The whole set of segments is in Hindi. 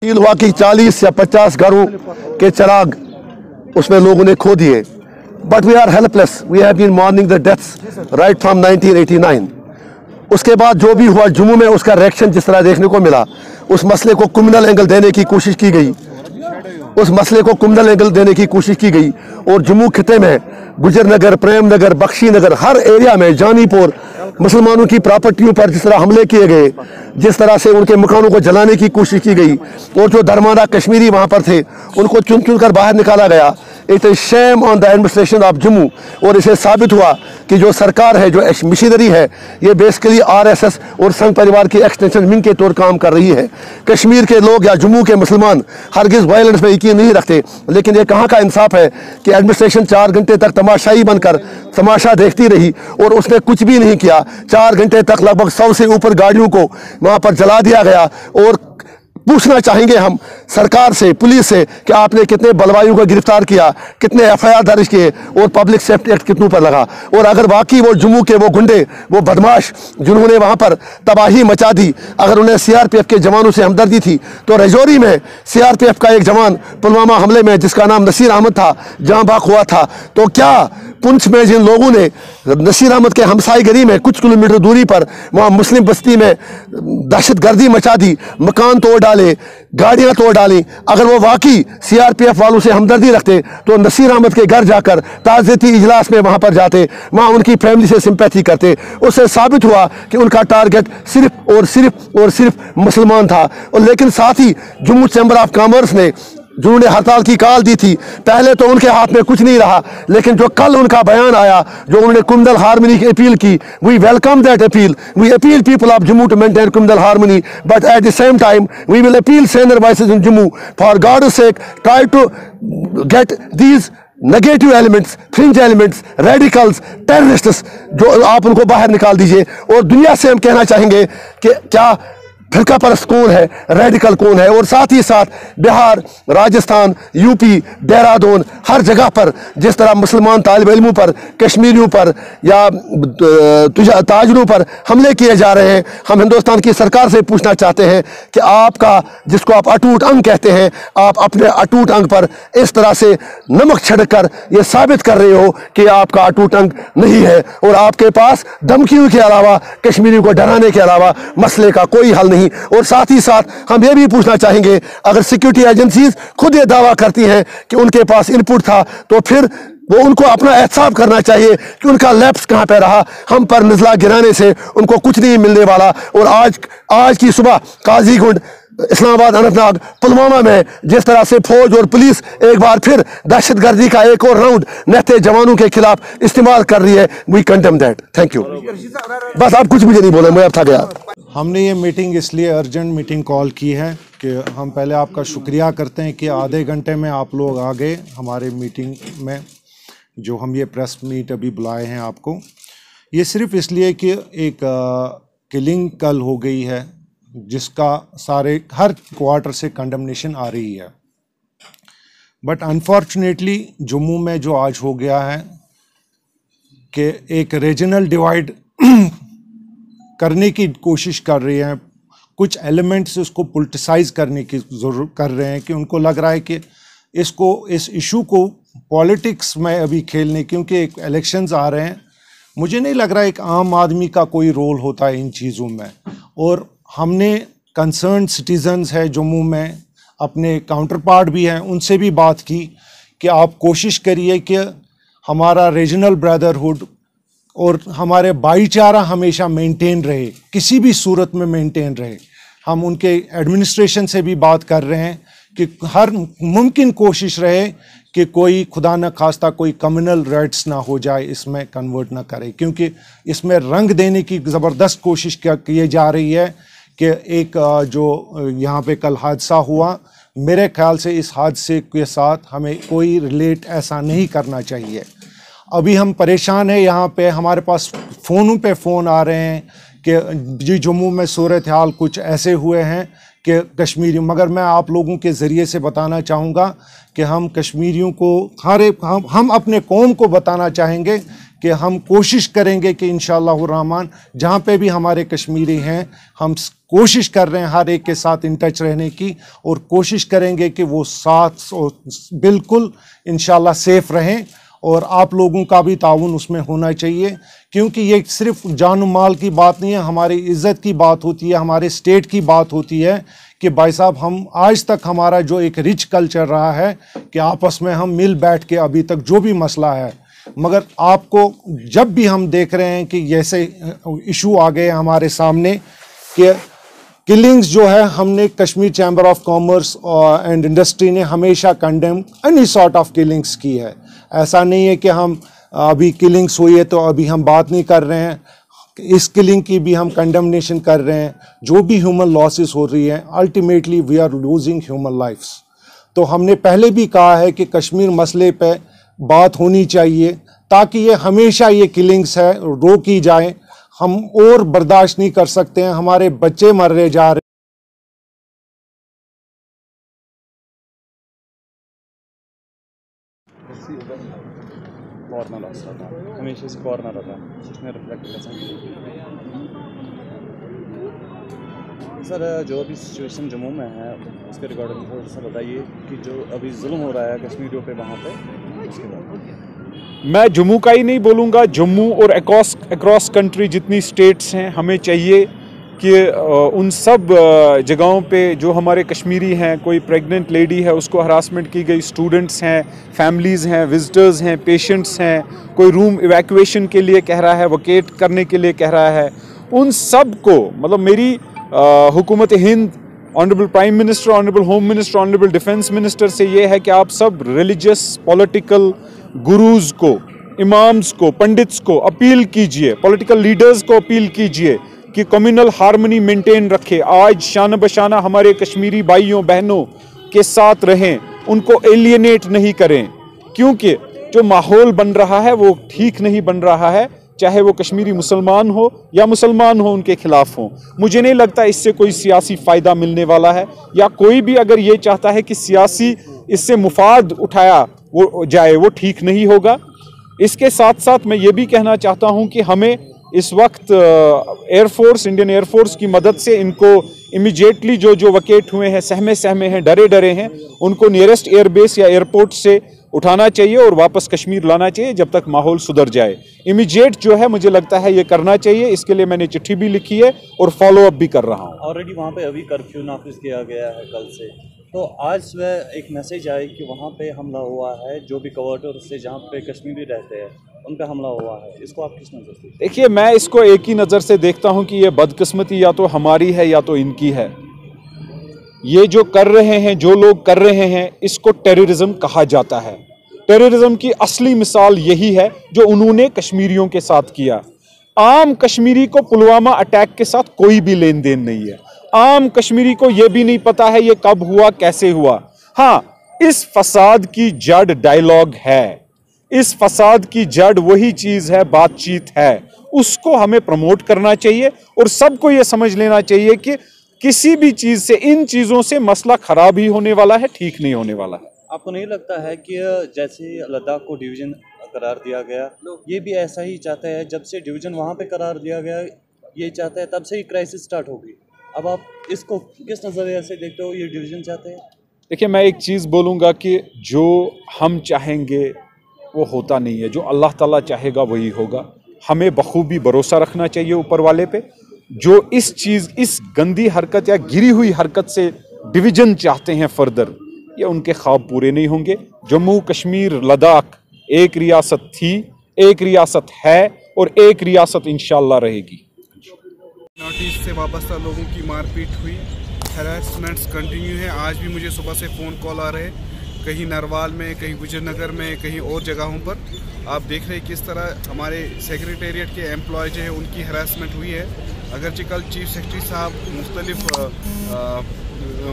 फील हुआ कि 40 या 50 घरों के चिराग उसमें लोगों ने खो दिए। But we are helpless, we have been mourning the deaths right from 1989। उसके बाद जो भी हुआ जम्मू में, उसका रिएक्शन जिस तरह देखने को मिला, उस मसले को कम्युनल एंगल देने की कोशिश की गई, की गई। और जम्मू खिते में गुजर नगर, प्रेम नगर, बख्शी नगर, हर एरिया में, जानीपुर, मुसलमानों की प्रॉपर्टियों पर जिस तरह हमले किए गए, जिस तरह से उनके मकानों को जलाने की कोशिश की गई, और जो दरमाना कश्मीरी वहाँ पर थे उनको चुन चुन कर बाहर निकाला गया। It is shame on the administration of Jammu. और इसे साबित हुआ कि जो सरकार है, जो मिशनरी है, ये बेसिकली RSS और संघ परिवार की एक्सटेंशन विंग के तौर काम कर रही है। कश्मीर के लोग या जम्मू के मुसलमान हरगिज़ वायलेंस में यकीन नहीं रखते, लेकिन ये कहाँ का इंसाफ है कि एडमिनिस्ट्रेशन 4 घंटे तक तमाशाई बनकर तमाशा देखती रही और उसने कुछ भी नहीं किया। 4 घंटे तक लगभग 100 से ऊपर गाड़ियों को वहाँ पर जला दिया गया। और पूछना चाहेंगे हम सरकार से, पुलिस से, कि आपने कितने बलवाइयों को गिरफ्तार किया, कितने FIR दर्ज किए और पब्लिक सेफ्टी एक्ट कितनों पर लगा। और अगर वाकई वो जम्मू के वो गुंडे, वो बदमाश जिन्होंने वहाँ पर तबाही मचा दी, अगर उन्हें CRPF के जवानों से हमदर्दी थी, तो रजौरी में CRPF का एक जवान पुलवामा हमले में, जिसका नाम नसीर अहमद था, जहाँ बाक हुआ था। तो क्या पुंछ में जिन लोगों ने नसीर अहमद के हमसाईगरी में कुछ किलोमीटर दूरी पर वहाँ मुस्लिम बस्ती में दहशतगर्दी मचा दी, मकान तोड़ डाले, गाड़ियां तोड़ डाली, अगर वो वाकई CRPF वालों से हमदर्दी रखते तो नसीर अहमद के घर जाकर ताज़ियती इजलास में वहाँ पर जाते, वहाँ उनकी फैमिली से सिंपैथी करते। उससे साबित हुआ कि उनका टारगेट सिर्फ मुसलमान था। और लेकिन साथ ही जम्मू चैम्बर ऑफ कॉमर्स ने, जिन्होंने हड़ताल की कॉल दी थी, पहले तो उनके हाथ में कुछ नहीं रहा, लेकिन जो कल उनका बयान आया, जो उन्होंने कम्युनल हार्मनी की अपील की, we welcome that appeal. We appeal people of Jammu to maintain communal harmony, but at the same time we will appeal saner voices in Jammu, for God's sake try to get these negative elements, fringe elements, radicals, terrorists, जो आप उनको बाहर निकाल दीजिए। और दुनिया से हम कहना चाहेंगे कि क्या फिरका परस्त कौन है, रेडिकल कौन है। और साथ ही साथ बिहार, राजस्थान, UP, देहरादून, हर जगह पर जिस तरह मुसलमान तालिब इल्मों पर, कश्मीरियों पर या ताजरों पर हमले किए जा रहे हैं, हम हिंदुस्तान की सरकार से पूछना चाहते हैं कि आपका, जिसको आप अटूट अंग कहते हैं, आप अपने अटूट अंग पर इस तरह से नमक छिड़क कर ये साबित कर रहे हो कि आपका अटूट अंग नहीं है, और आपके पास धमकियों के अलावा, कश्मीरियों को डराने के अलावा मसले का कोई हल नहीं। और साथ ही साथ हम ये भी पूछना चाहेंगे, अगर सिक्योरिटी एजेंसीज खुद ये दावा करती हैं कि उनके पास इनपुट था, तो फिर वो उनको अपना एहसाब करना चाहिए कि उनका लैप्स कहाँ पे रहा। हम पर नजला गिराने से उनको कुछ नहीं मिलने वाला। और आज की सुबह काजीगुंड, इस्लामाबाद, अनंतनाग, पुलवामा में जिस तरह से फौज और पुलिस एक बार फिर दहशतगर्दी का एक और राउंड नेते जवानों के खिलाफ इस्तेमाल कर रही है, we condemn that. Thank you. बस आप कुछ मुझे नहीं बोले, मैं अब थक गया। हमने ये मीटिंग इसलिए अर्जेंट मीटिंग कॉल की है कि हम पहले आपका शुक्रिया करते हैं कि आधे घंटे में आप लोग आ गए हमारे मीटिंग में, जो हम ये प्रेस मीट अभी बुलाए हैं आपको। ये सिर्फ इसलिए कि एक किलिंग कल हो गई है, जिसका हर क्वार्टर से कंडमनेशन आ रही है। बट अनफॉर्चुनेटली जम्मू में जो आज हो गया है कि एक रीजनल डिवाइड करने की कोशिश कर रही हैं, कुछ एलिमेंट्स उसको पॉलिटिसाइज करने की जरूरत कर रहे हैं, कि उनको लग रहा है कि इस इशू को पॉलिटिक्स में अभी खेलने, क्योंकि एक इलेक्शंस आ रहे हैं। मुझे नहीं लग रहा है एक आम आदमी का कोई रोल होता है इन चीज़ों में। और हमने कंसर्न सिटीजन्स है जम्मू में, अपने काउंटर पार्ट भी हैं, उनसे भी बात की कि आप कोशिश करिए कि हमारा रीजनल ब्रदरहुड और हमारे भाईचारा हमेशा मेंटेन रहे, किसी भी सूरत में मेंटेन रहे। हम उनके एडमिनिस्ट्रेशन से भी बात कर रहे हैं कि हर मुमकिन कोशिश रहे कि कोई खुदा न खास्ता कोई कम्युनल राइट्स ना हो जाए, इसमें कन्वर्ट ना करे, क्योंकि इसमें रंग देने की ज़बरदस्त कोशिश की जा रही है। कि एक जो यहाँ पे कल हादसा हुआ, मेरे ख्याल से इस हादसे के साथ हमें कोई रिलेट ऐसा नहीं करना चाहिए। अभी हम परेशान हैं, यहाँ पे हमारे पास फ़ोनों पे फ़ोन आ रहे हैं कि जी जम्मू में सूरत हाल कुछ ऐसे हुए हैं कि कश्मीरी, मगर मैं आप लोगों के ज़रिए से बताना चाहूँगा कि हम कश्मीरियों को हम अपने कौम को बताना चाहेंगे कि हम कोशिश करेंगे कि इंशाअल्लाह रहमान जहाँ पे भी हमारे कश्मीरी हैं हम कोशिश कर रहे हैं हर एक के साथ इन टच रहने की और कोशिश करेंगे कि वो साथ बिल्कुल इंशाअल्लाह सेफ रहें और आप लोगों का भी ताउन उसमें होना चाहिए, क्योंकि ये सिर्फ जान माल की बात नहीं है, हमारी इज़्ज़त की बात होती है, हमारे स्टेट की बात होती है कि भाई साहब हम आज तक हमारा जो एक रिच कल्चर रहा है कि आपस में हम मिल बैठ के अभी तक जो भी मसला है, मगर आपको जब भी हम देख रहे हैं कि जैसे इशू आ गए हमारे सामने कि किलिंग्स जो है, हमने Kashmir chamber of commerce and industry ने हमेशा condemn any sort of killings की है। ऐसा नहीं है कि हम अभी किलिंग्स हुई है तो अभी हम बात नहीं कर रहे हैं, इस किलिंग की भी हम कंडेमनेशन कर रहे हैं। जो भी ह्यूमन लॉसेस हो रही हैं, ultimately we are losing human lifes. तो हमने पहले भी कहा है कि कश्मीर मसले पे बात होनी चाहिए ताकि ये हमेशा ये किलिंग्स है रोकी जाए। हम और बर्दाश्त नहीं कर सकते हैं, हमारे बच्चे मर रहे जा रहे। कॉर्नर था हमेशा से कॉर्नर होता है जिसमें रिफ्लेक्ट सर जो अभी सिचुएशन जम्मू में है उसके रिगार्डिंग थोड़ा सा बताइए कि जो अभी जुल्म हो रहा है कश्मीरियों पे वहाँ पे उसके बाद। मैं जम्मू का ही नहीं बोलूँगा, जम्मू और अक्रॉस कंट्री जितनी स्टेट्स हैं हमें चाहिए कि उन सब जगहों पे जो हमारे कश्मीरी हैं, कोई प्रेग्नेंट लेडी है उसको हरासमेंट की गई, स्टूडेंट्स हैं, फैमिलीज़ हैं, विजिटर्स हैं, पेशेंट्स हैं, कोई रूम इवैक्यूएशन के लिए कह रहा है, वकेट करने के लिए कह रहा है, उन सब को मतलब मेरी हुकूमत Hind, honourable prime minister, honourable home minister, honourable defence minister से ये है कि आप सब रिलीजियस पॉलिटिकल गुरुज को, इमाम्स को, पंडित्स को अपील कीजिए, पॉलिटिकल लीडर्स को अपील कीजिए कि कम्युनल हार्मनी मेंटेन रखे। आज शान बशाना हमारे कश्मीरी भाइयों बहनों के साथ रहें, उनको एलियनेट नहीं करें, क्योंकि जो माहौल बन रहा है वो ठीक नहीं बन रहा है, चाहे वो कश्मीरी मुसलमान हो या मुसलमान हो उनके खिलाफ हो। मुझे नहीं लगता इससे कोई सियासी फ़ायदा मिलने वाला है, या कोई भी अगर ये चाहता है कि सियासी इससे मुफाद उठाया वो जाए, वो ठीक नहीं होगा। इसके साथ साथ मैं ये भी कहना चाहता हूँ कि हमें इस वक्त एयरफोर्स, इंडियन एयरफोर्स की मदद से इनको इमीडिएटली जो वकेट हुए हैं, सहमे हैं, डरे हैं, उनको नियरेस्ट एयरबेस या एयरपोर्ट से उठाना चाहिए और वापस कश्मीर लाना चाहिए जब तक माहौल सुधर जाए। इमीडिएट जो है मुझे लगता है ये करना चाहिए। इसके लिए मैंने चिट्ठी भी लिखी है और फॉलो अप भी कर रहा हूँ। ऑलरेडी वहाँ पे अभी कर्फ्यू नाफिज किया गया है कल से, तो आज सुबह एक मैसेज आया कि वहाँ पे हमला हुआ है, जो भी क्वार्टर से जहाँ पे कश्मीरी रहते हैं उन पे हमला हुआ है। इसको आप किस नज़र से? देखिए, मैं इसको एक ही नज़र से देखता हूँ कि ये बदकिस्मती या तो हमारी है या तो इनकी है। ये जो कर रहे हैं, जो लोग कर रहे हैं, इसको टेररिज्म कहा जाता है। टेररिज्म की असली मिसाल यही है जो उन्होंने कश्मीरियों के साथ किया। आम कश्मीरी को पुलवामा अटैक के साथ कोई भी लेन देन नहीं है। आम कश्मीरी को यह भी नहीं पता है ये कब हुआ, कैसे हुआ। हाँ, इस फसाद की जड़ डायलॉग है, इस फसाद की जड़ वही चीज है, बातचीत है। उसको हमें प्रमोट करना चाहिए और सबको यह समझ लेना चाहिए कि किसी भी चीज से, इन चीजों से मसला खराब ही होने वाला है, ठीक नहीं होने वाला है। आपको नहीं लगता है कि जैसे लद्दाख को डिवीजन करार दिया गया, ये भी ऐसा ही चाहता है? जब से डिवीजन वहाँ पे करार दिया गया, ये चाहता है, तब से ही क्राइसिस स्टार्ट होगी। अब आप इसको किस नज़रिए से देखते हो? ये डिवीजन चाहते हैं? देखिए, मैं एक चीज़ बोलूँगा कि जो हम चाहेंगे वो होता नहीं है, जो अल्लाह ताला चाहेगा वही होगा। हमें बखूबी भरोसा रखना चाहिए ऊपर वाले पे। जो इस चीज़, इस गंदी हरकत या गिरी हुई हरकत से डिवीजन चाहते हैं फर्दर, ये उनके ख्वाब पूरे नहीं होंगे। जम्मू कश्मीर लद्दाख एक रियासत थी, एक रियासत है और एक रियासत इंशाअल्लाह रहेगी। नॉर्थ ईस्ट से वापस लोगों की मारपीट हुई, हैरेसमेंट्स कंटिन्यू है। आज भी मुझे सुबह से फ़ोन कॉल आ रहे हैं, कहीं नरवाल में, कहीं गुजरनगर में, कहीं और जगहों पर। आप देख रहे हैं किस तरह हमारे सेक्रेटेरिएट के एम्प्लॉय जो है उनकी हैरेसमेंट हुई है। अगरचे कल चीफ सेक्रेटरी साहब मुख्तलिफ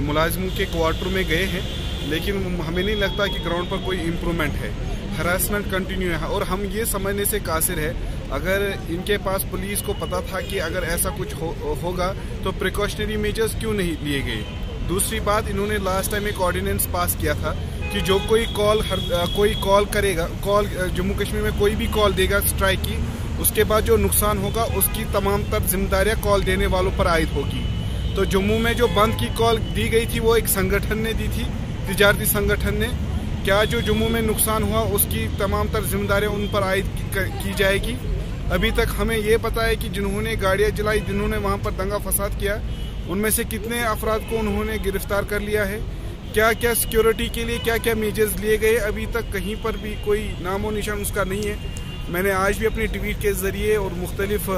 मुलाजिमों के क्वार्टर में गए हैं, लेकिन हमें नहीं लगता कि ग्राउंड पर कोई इम्प्रूवमेंट है। हरासमेंट कंटिन्यू है और हम ये समझने से कासिर है, अगर इनके पास पुलिस को पता था कि अगर ऐसा कुछ होगा तो प्रिकॉशनरी मेजर्स क्यों नहीं लिए गए। दूसरी बात, इन्होंने लास्ट टाइम एक ऑर्डिनेंस पास किया था कि जो कोई कॉल करेगा, जम्मू कश्मीर में कोई भी कॉल देगा स्ट्राइक की, उसके बाद जो नुकसान होगा उसकी तमाम तर जिम्मेदारियाँ कॉल देने वालों पर आयद होगी। तो जम्मू में जो बंद की कॉल दी गई थी वो एक संगठन ने दी थी, तिजारती संगठन ने। क्या जो जम्मू में नुकसान हुआ उसकी तमाम तर जिम्मेदारियाँ उन पर आयद की जाएगी। अभी तक हमें ये पता है कि जिन्होंने गाड़ियाँ जलाई, जिन्होंने वहाँ पर दंगा फसाद किया, उनमें से कितने अफराद को उन्होंने गिरफ्तार कर लिया है, क्या क्या सिक्योरिटी के लिए क्या क्या मेजर्स लिए गए, अभी तक कहीं पर भी कोई नामो निशान उसका नहीं है। मैंने आज भी अपनी ट्वीट के ज़रिए और मुख्तलिफ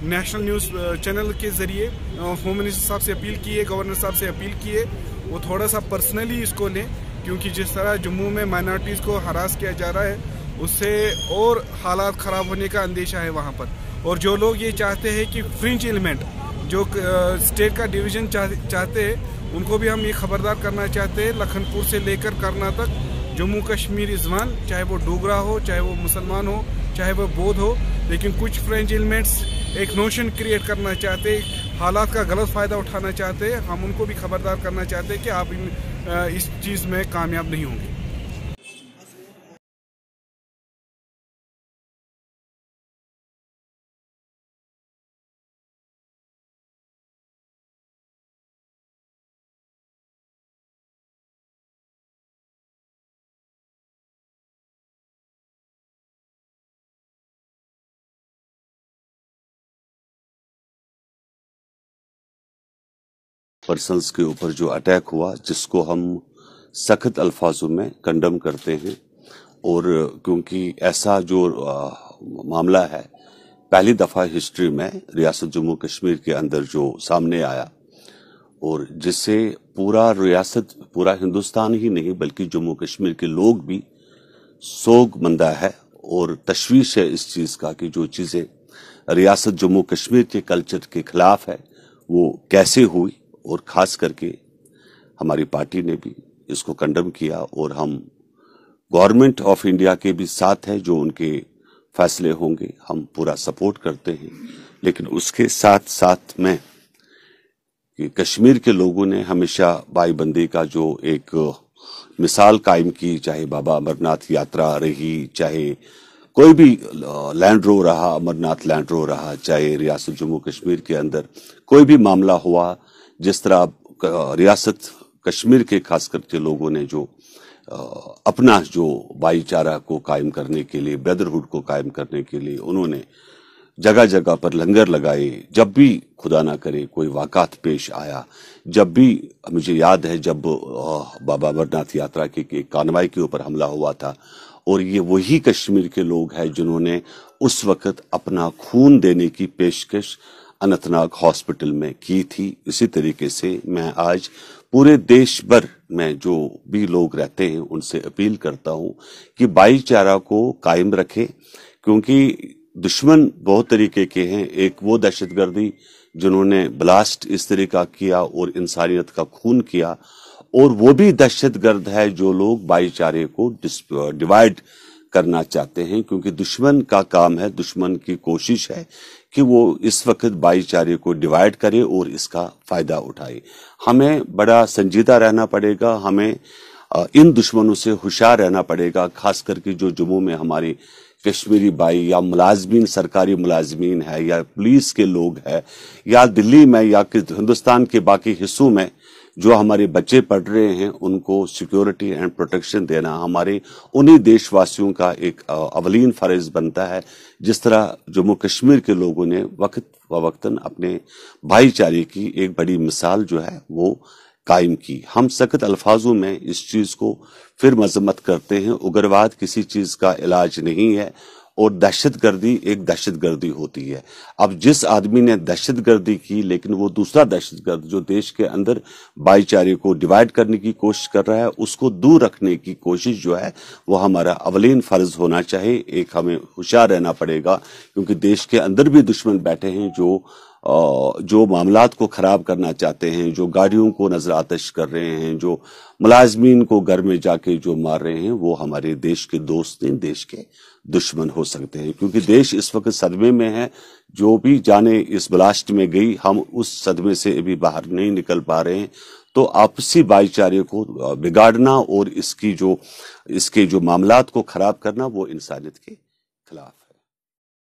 नेशनल न्यूज़ चैनल के ज़रिए होम मिनिस्टर साहब से अपील की है, गवर्नर साहब से अपील की है, वो थोड़ा सा पर्सनली इसको लें, क्योंकि जिस तरह जम्मू में माइनॉरिटीज़ को हरास किया जा रहा है उससे और हालात ख़राब होने का अंदेशा है वहाँ पर। और जो लोग ये चाहते हैं कि फ्रिंज एलिमेंट जो स्टेट का डिवीज़न चाहते हैं, उनको भी हम ये खबरदार करना चाहते हैं। लखनपुर से लेकर करना तक जम्मू कश्मीर इज़वान, चाहे वो डोगरा हो, चाहे वो मुसलमान हो, चाहे वो बौद्ध हो, लेकिन कुछ फ्रेंच एलिमेंट्स एक नोशन क्रिएट करना चाहते, हालात का गलत फ़ायदा उठाना चाहते हैं। हम उनको भी खबरदार करना चाहते हैं कि आप इस चीज़ में कामयाब नहीं होंगे। पर्सन्स के ऊपर जो अटैक हुआ, जिसको हम सख्त अल्फाजों में कंडम करते हैं। और क्योंकि ऐसा जो मामला है पहली दफ़ा हिस्ट्री में रियासत जम्मू कश्मीर के अंदर जो सामने आया, और जिससे पूरा रियासत, पूरा हिंदुस्तान ही नहीं बल्कि जम्मू कश्मीर के लोग भी सोगमंदा है और तशवीश है इस चीज़ का कि जो चीज़ें रियासत जम्मू कश्मीर के कल्चर के खिलाफ है वो कैसे हुई। और ख़ास करके हमारी पार्टी ने भी इसको कंडम किया और हम गवर्नमेंट ऑफ इंडिया के भी साथ हैं, जो उनके फैसले होंगे हम पूरा सपोर्ट करते हैं। लेकिन उसके साथ साथ में कि कश्मीर के लोगों ने हमेशा भाईबंदी का जो एक मिसाल कायम की, चाहे बाबा अमरनाथ यात्रा रही, चाहे कोई भी लैंड रो रहा, अमरनाथ लैंड रो रहा, चाहे रियासत जम्मू कश्मीर के अंदर कोई भी मामला हुआ, जिस तरह रियासत कश्मीर के खास करके लोगों ने जो अपना जो भाईचारा को कायम करने के लिए, ब्रदरहुड को कायम करने के लिए उन्होंने जगह जगह पर लंगर लगाए। जब भी खुदा ना करे कोई वाक़ात पेश आया, जब भी मुझे याद है जब बाबा अमरनाथ यात्रा के कानवाई के ऊपर हमला हुआ था, और ये वही कश्मीर के लोग हैं जिन्होंने उस वक्त अपना खून देने की पेशकश अनंतनाग हॉस्पिटल में की थी। इसी तरीके से मैं आज पूरे देश भर में जो भी लोग रहते हैं उनसे अपील करता हूं कि भाईचारा को कायम रखें, क्योंकि दुश्मन बहुत तरीके के हैं। एक वो दहशतगर्दी जिन्होंने ब्लास्ट इस तरह का किया और इंसानियत का खून किया, और वो भी दहशतगर्द है जो लोग भाईचारे को डिवाइड करना चाहते हैं, क्योंकि दुश्मन का काम है, दुश्मन की कोशिश है कि वो इस वक्त भाईचारे को डिवाइड करे और इसका फायदा उठाए। हमें बड़ा संजीदा रहना पड़ेगा, हमें इन दुश्मनों से होशियार रहना पड़ेगा। खास करके जो जम्मू में हमारे कश्मीरी भाई या मुलाजमीन, सरकारी मुलाजमीन है, या पुलिस के लोग हैं, या दिल्ली में या हिंदुस्तान के बाकी हिस्सों में जो हमारे बच्चे पढ़ रहे हैं, उनको सिक्योरिटी एंड प्रोटेक्शन देना हमारे उन्हीं देशवासियों का एक अवलीन फर्ज बनता है। जिस तरह जम्मू कश्मीर के लोगों ने वक्त व वक्तन अपने भाईचारे की एक बड़ी मिसाल जो है वो कायम की। हम सख्त अल्फाजों में इस चीज़ को फिर मजम्मत करते हैं। उग्रवाद किसी चीज़ का इलाज नहीं है, और दहशतगर्दी एक दहशतगर्दी होती है। अब जिस आदमी ने दहशतगर्दी की, लेकिन वो दूसरा दहशतगर्द जो देश के अंदर भाईचारे को डिवाइड करने की कोशिश कर रहा है, उसको दूर रखने की कोशिश जो है वो हमारा अवलीन फर्ज होना चाहिए। एक हमें होशियार रहना पड़ेगा, क्योंकि देश के अंदर भी दुश्मन बैठे हैं जो मामलात को ख़राब करना चाहते हैं, जो गाड़ियों को नजर आतिश कर रहे हैं, जो मुलाजमीन को घर में जाके जो मार रहे हैं, वो हमारे देश के दोस्त नहीं, देश के दुश्मन हो सकते हैं। क्योंकि देश इस वक्त सदमे में है। जो भी जाने इस ब्लास्ट में गई, हम उस सदमे से अभी बाहर नहीं निकल पा रहे हैं। तो आपसी भाईचारे को बिगाड़ना और इसके जो मामलात को खराब करना वो इंसानियत के खिलाफ है।